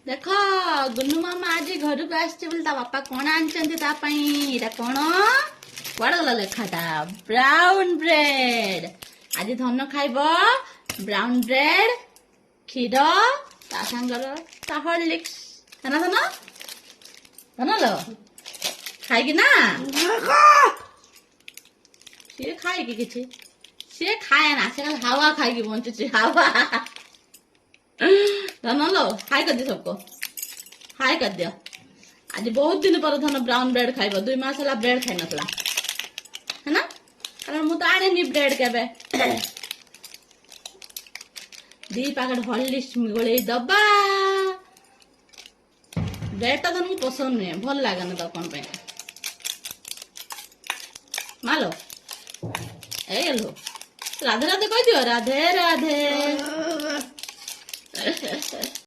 देख गुन्नू मामा आज घर को आसचे बोले ता बापा कौन आनचंती ता पई एटा कौन कुआडे गला लेखाटा ब्राउन ब्रेड आज धन खाइब ब्राउन ब्रेड क्षीर ता सांगर ता हॉर्लिक्स है ना धन धन लो खाएगी ना सी खाएगी किसी सी खाए ना से हवा खाएगी बंचुची हवा धन लो हाय कर दियो सबको हाय कर दियो आज बहुत दिन पर धन ब्राउन ब्रेड खाइब 2 मास हला ब्रेड खाई नतला है ना कारण मु तो आने नी ब्रेड केबे 2 पैकेट हॉर्लिक्स गोले दबा ब्रेड ता धन पसंद नहीं भल लागन तो कोन पे मालो ए लो राधे राधे कह दियो राधे राधे